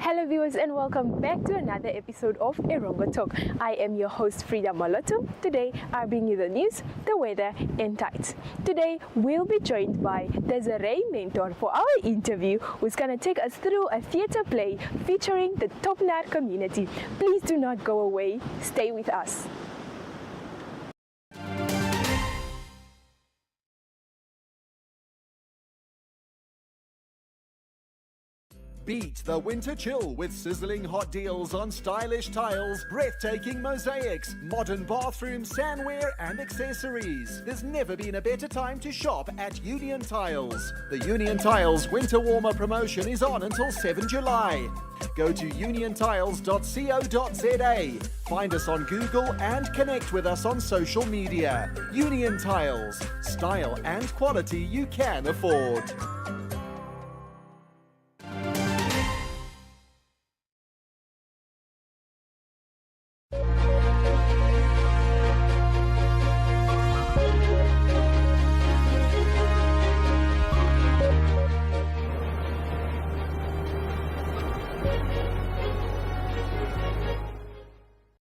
Hello viewers and welcome back to another episode of Erongo Talk. I am your host Frida Maloto. Today I bring you the news, the weather and tides. Today we'll be joined by Desiree Mentor for our interview, who's going to take us through a theatre play featuring the Topnar community. Please do not go away, stay with us. Beat the winter chill with sizzling hot deals on stylish tiles, breathtaking mosaics, modern bathrooms, sandware and accessories. There's never been a better time to shop at Union Tiles. The Union Tiles Winter Warmer promotion is on until 7 July. Go to uniontiles.co.za. Find us on Google and connect with us on social media. Union Tiles, style and quality you can afford.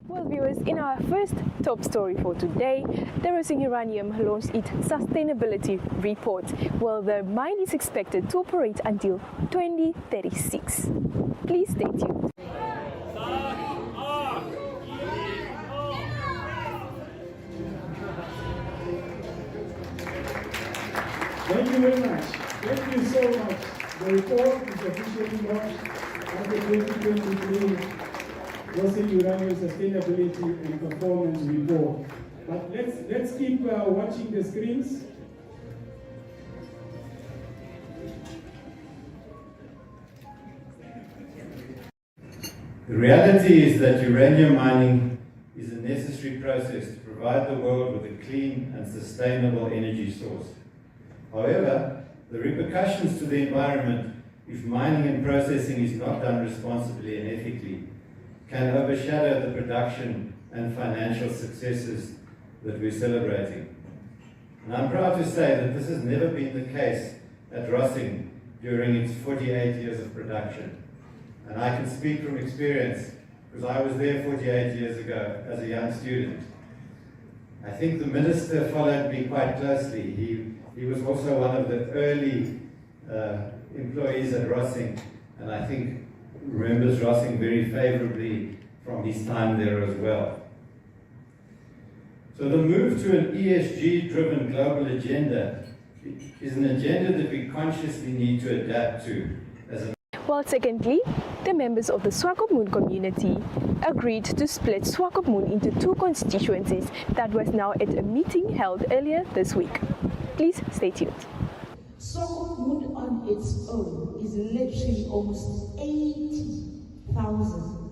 Well viewers, in our first top story for today, the Rossing Uranium launched its sustainability report. Well, the mine is expected to operate until 2036. Please stay tuned. Thank you very much. Thank you so much. The report is officially launched as the 2023 Rossing Uranium Sustainability and Performance Report. But let's keep watching the screens. The reality is that uranium mining is a necessary process to provide the world with a clean and sustainable energy source. However, the repercussions to the environment, if mining and processing is not done responsibly and ethically, can overshadow the production and financial successes that we're celebrating. And I'm proud to say that this has never been the case at Rossing during its 48 years of production. And I can speak from experience, because I was there 48 years ago as a young student. I think the Minister followed me quite closely. He was also one of the early employees at Rossing, and I think remembers Rossing very favorably from his time there as well. So the move to an ESG-driven global agenda is an agenda that we consciously need to adapt to as a Well, secondly, the members of the Swakopmund community agreed to split Swakopmund into two constituencies. That was now at a meeting held earlier this week. Please stay tuned. Swakopmund on its own is literally almost 80,000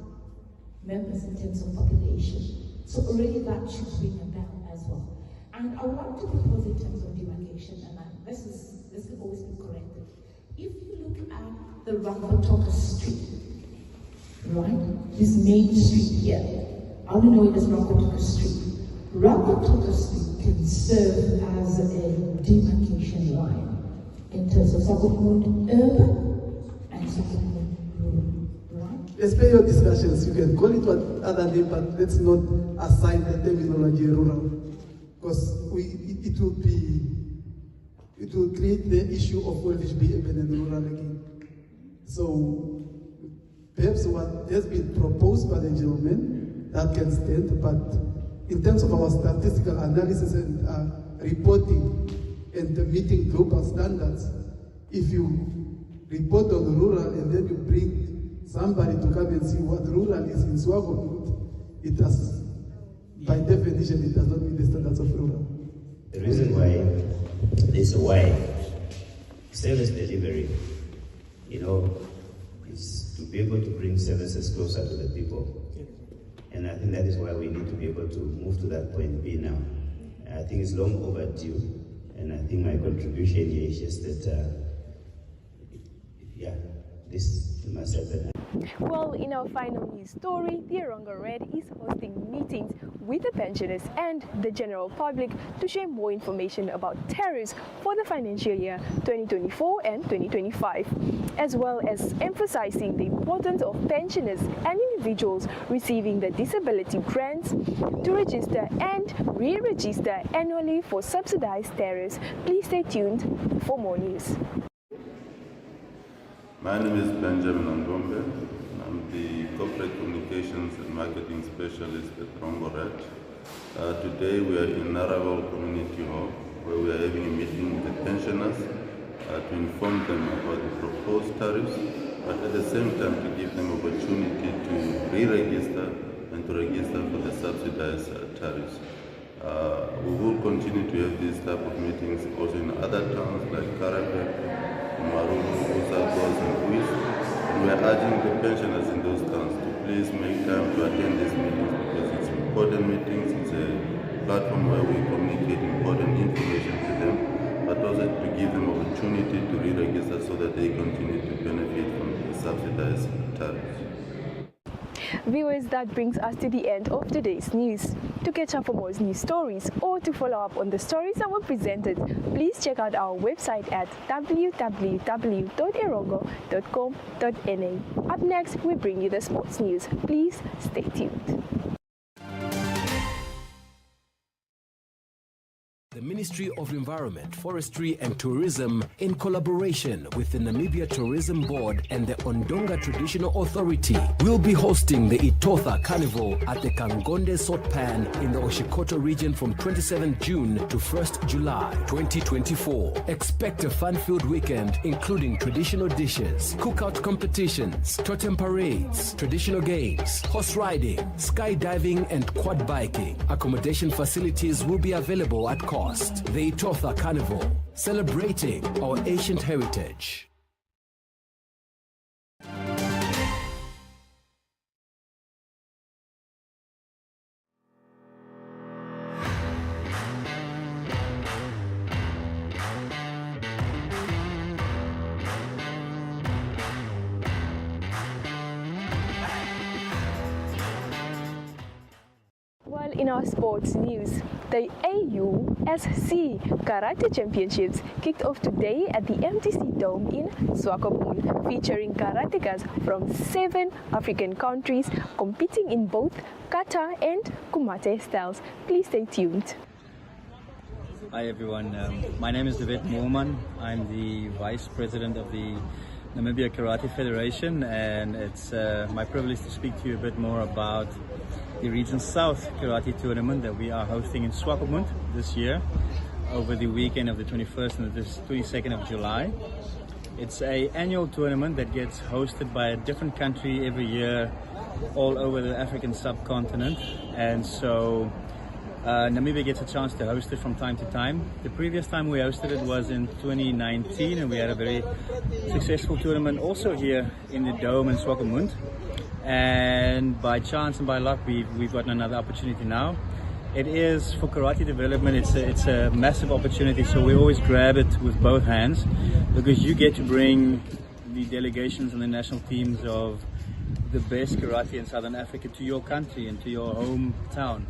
members in terms of population. So already that should ring a bell as well. And I want to propose in terms of demarcation, and this can always be corrected. If you look at the Erongo Street, right? This main street here, I don't know it as Erongo Street. Erongo Street can serve as a demarcation line in terms of Swakopmund urban and Swakopmund rural, right? Let's play your discussions. You can call it what other name, but let's not assign the terminology rural, because it will create the issue of will it be urban and rural again. So perhaps what has been proposed by the gentleman, that can stand, but in terms of our statistical analysis and reporting and meeting global standards, if you report on the rural and then you bring somebody to come and see what rural is in Swakopmund, it does, by definition, it does not meet the standards of rural. The reason why there's a way service delivery, is to be able to bring services closer to the people. And I think that is why we need to be able to move to that point B now. I think it's long overdue, and I think my contribution here is just that, this must happen. Well, in our final news story, the Erongo Red is hosting meetings with the pensioners and the general public to share more information about tariffs for the financial year 2024 and 2025, as well as emphasizing the importance of pensioners and individuals receiving the disability grants to register and re-register annually for subsidized tariffs. Please stay tuned for more news. My name is Benjamin Angombe. I'm the Corporate Communications and Marketing Specialist at Erongo Red. Today we are in Naraval Community Hall, where we are having a meeting with the pensioners to inform them about the proposed tariffs, but at the same time to give them opportunity to re-register and to register for the subsidized tariffs. We will continue to have these type of meetings also in other towns like Karabek, Maruru, Usagos and Uis. And we are urging the pensioners in those towns to please make time to attend these meetings because it's important meetings, it's a platform where we communicate important information to them, but also to give them opportunity to re-register so that they continue to benefit from the subsidized tariffs. Viewers, that brings us to the end of today's news. To catch up on more news stories or to follow up on the stories that were presented, please check out our website at www.erongo.com.na. Up next, we bring you the sports news. Please stay tuned. The Ministry of Environment, Forestry and Tourism, in collaboration with the Namibia Tourism Board and the Ondonga Traditional Authority, will be hosting the Itotha Carnival at the Kangonde Sotpan in the Oshikoto region from 27 June to 1st July 2024. Expect a fun-filled weekend including traditional dishes, cookout competitions, totem parades, traditional games, horse riding, skydiving and quad biking. Accommodation facilities will be available at cost. The Itotha Carnival, celebrating our ancient heritage. Well, in our sports news, the AUSC Karate Championships kicked off today at the MTC Dome in Swakopmund, featuring karatekas from 7 African countries competing in both kata and kumate styles. Please stay tuned. Hi everyone, my name is David Moorman. I'm the Vice President of the Namibia Karate Federation, and it's my privilege to speak to you a bit more about the Region South Karate Tournament that we are hosting in Swakopmund this year over the weekend of the 21st and the 22nd of July. It's an annual tournament that gets hosted by a different country every year all over the African subcontinent, and so Namibia gets a chance to host it from time to time. The previous time we hosted it was in 2019, and we had a very successful tournament also here in the Dome in Swakopmund. And by chance and by luck, we've gotten another opportunity now. It is for karate development. It's a massive opportunity, so we always grab it with both hands, because you get to bring the delegations and the national teams of the best karate in Southern Africa to your country and to your hometown.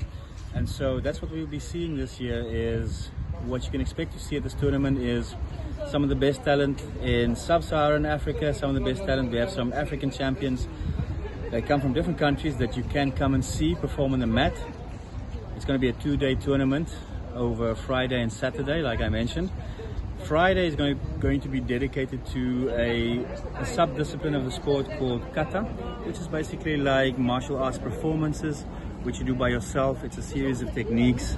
And so that's what we'll be seeing this year. Is what you can expect to see at this tournament is some of the best talent in Sub-Saharan Africa, some of the best talent. We have some African champions. They come from different countries that you can come and see perform on the mat. It's going to be a 2-day tournament over Friday and Saturday, like I mentioned. Friday is going to be dedicated to a sub-discipline of the sport called kata, which is basically like martial arts performances, which you do by yourself. It's a series of techniques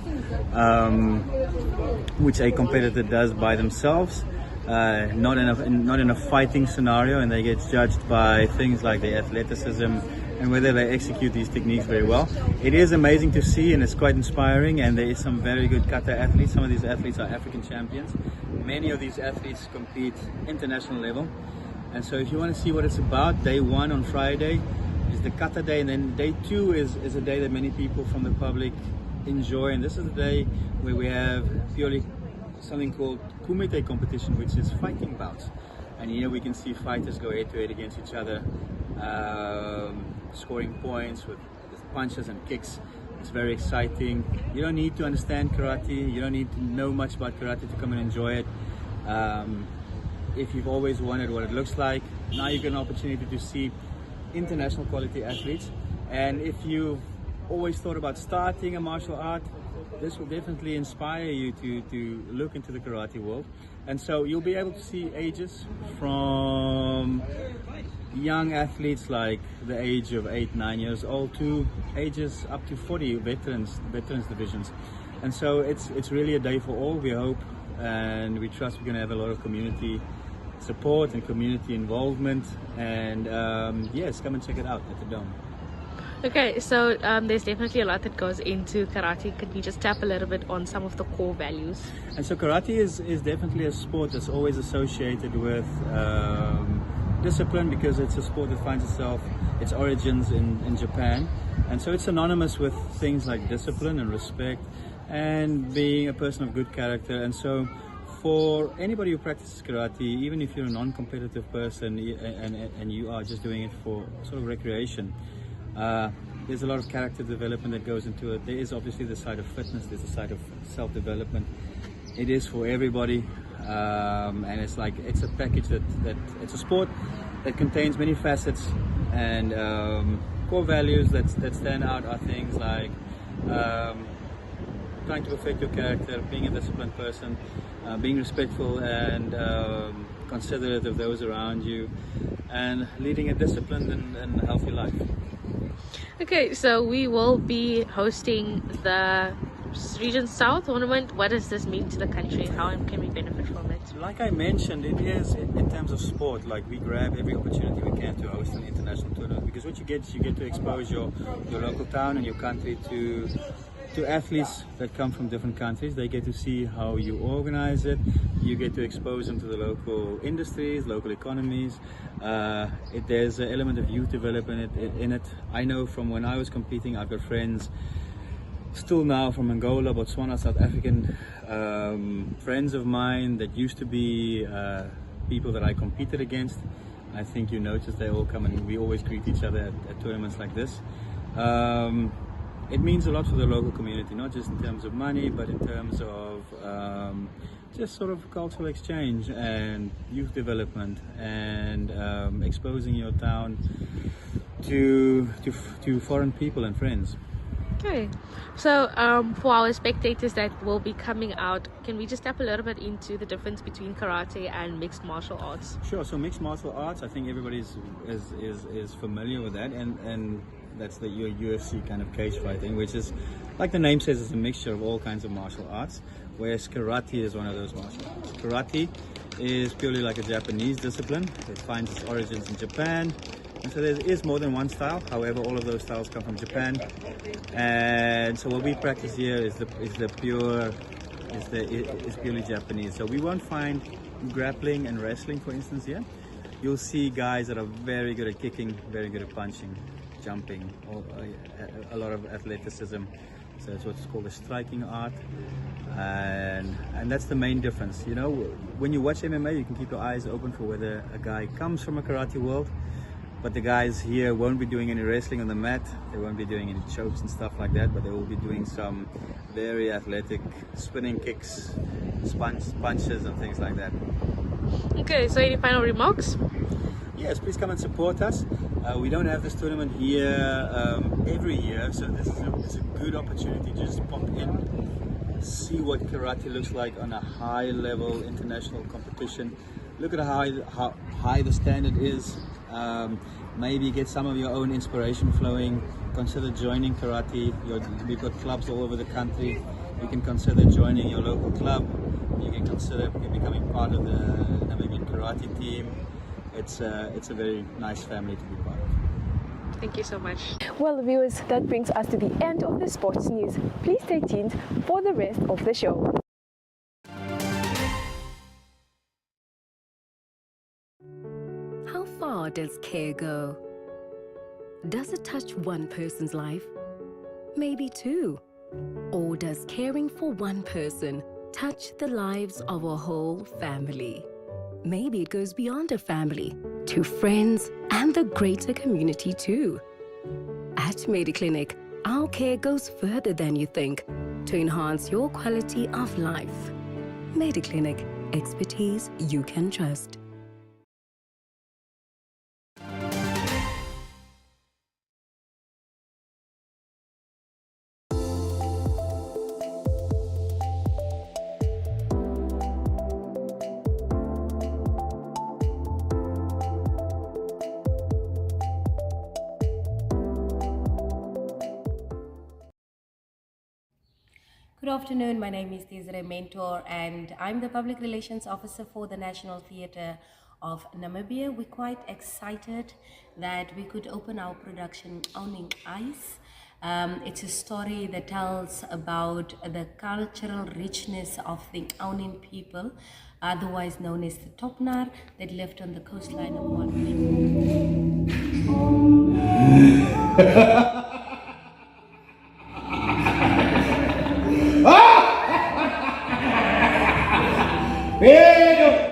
which a competitor does by themselves. Not in a fighting scenario, and they get judged by things like their athleticism and whether they execute these techniques very well. It is amazing to see, and it's quite inspiring, and there is some very good kata athletes. Some of these athletes are African champions. Many of these athletes compete international level, and so if you want to see what it's about, day 1 on Friday is the kata day, and then day 2 is a day that many people from the public enjoy, and this is the day where we have purely something called kumite competition, which is fighting bouts, and here we can see fighters go head to head against each other scoring points with punches and kicks. It's very exciting. You don't need to understand karate. You don't need to know much about karate to come and enjoy it. If you've always wondered what it looks like, now you get an opportunity to see international quality athletes. And if you've always thought about starting a martial art, this will definitely inspire you to look into the karate world. And so you'll be able to see ages from young athletes like the age of 8-9 years old to ages up to 40 veterans divisions. And so it's really a day for all, we hope, and we trust we're going to have a lot of community support and community involvement. And yes, come and check it out at the Dome. Okay, so there's definitely a lot that goes into karate. Could you just tap a little bit on some of the core values? And so karate is definitely a sport that's always associated with discipline, because it's a sport that finds its origins in Japan. And so it's synonymous with things like discipline and respect and being a person of good character. And so for anybody who practices karate, even if you're a non-competitive person and you are just doing it for sort of recreation, there's a lot of character development that goes into it. There is obviously the side of fitness, there's the side of self-development. It is for everybody, and it's a package that it's a sport that contains many facets, and core values that stand out are things like trying to perfect your character, being a disciplined person, being respectful and considerate of those around you, and leading a disciplined and healthy life. Okay, so we will be hosting the Region South tournament. What does this mean to the country? How can we benefit from it? Like I mentioned, it is in terms of sport, like we grab every opportunity we can to host an international tournament, because what you get is you get to expose your local town and your country to athletes that come from different countries. They get to see how you organize it. You get to expose them to the local industries, local economies. There's an element of youth development in it. I know from when I was competing, I've got friends still now from Angola, Botswana, South African friends of mine that used to be people that I competed against. I think you noticed they all come and we always greet each other at tournaments like this. It means a lot for the local community, not just in terms of money, but in terms of just sort of cultural exchange and youth development, and exposing your town to foreign people and friends. Okay, so for our spectators that will be coming out, can we just tap a little bit into the difference between karate and mixed martial arts? Sure. So mixed martial arts, I think everybody is familiar with that, and that's the UFC kind of cage fighting, which is, like the name says, is a mixture of all kinds of martial arts, whereas karate is one of those martial arts. Karate is purely like a Japanese discipline. It finds its origins in Japan. And so there is more than one style. However, all of those styles come from Japan. And so what we practice here is purely Japanese. So we won't find grappling and wrestling, for instance, here. You'll see guys that are very good at kicking, very good at punching, jumping, a lot of athleticism. So it's what's called a striking art, and that's the main difference. You know, when you watch MMA, you can keep your eyes open for whether a guy comes from a karate world, but the guys here won't be doing any wrestling on the mat. They won't be doing any chokes and stuff like that, but they will be doing some very athletic spinning kicks, punches and things like that. Okay, so any final remarks? Yes, please come and support us. We don't have this tournament here every year, so this is a good opportunity to just pop in, see what karate looks like on a high-level international competition. Look at how high the standard is. Maybe get some of your own inspiration flowing. Consider joining karate. We've got clubs all over the country. You can consider joining your local club. You can consider becoming part of the Namibian karate team. It's a very nice family to be part of. Thank you so much. Well, viewers, that brings us to the end of the sports news. Please stay tuned for the rest of the show. How far does care go? Does it touch one person's life? Maybe two. Or does caring for one person touch the lives of a whole family? Maybe it goes beyond a family to friends and the greater community too. At Mediclinic, our care goes further than you think to enhance your quality of life. Mediclinic, expertise you can trust. Good afternoon, my name is Desiree Mentor and I'm the Public Relations Officer for the National Theatre of Namibia. We're quite excited that we could open our production Owning Ice. It's a story that tells about the cultural richness of the Owning people, otherwise known as the Topnar, that lived on the coastline of Pedro!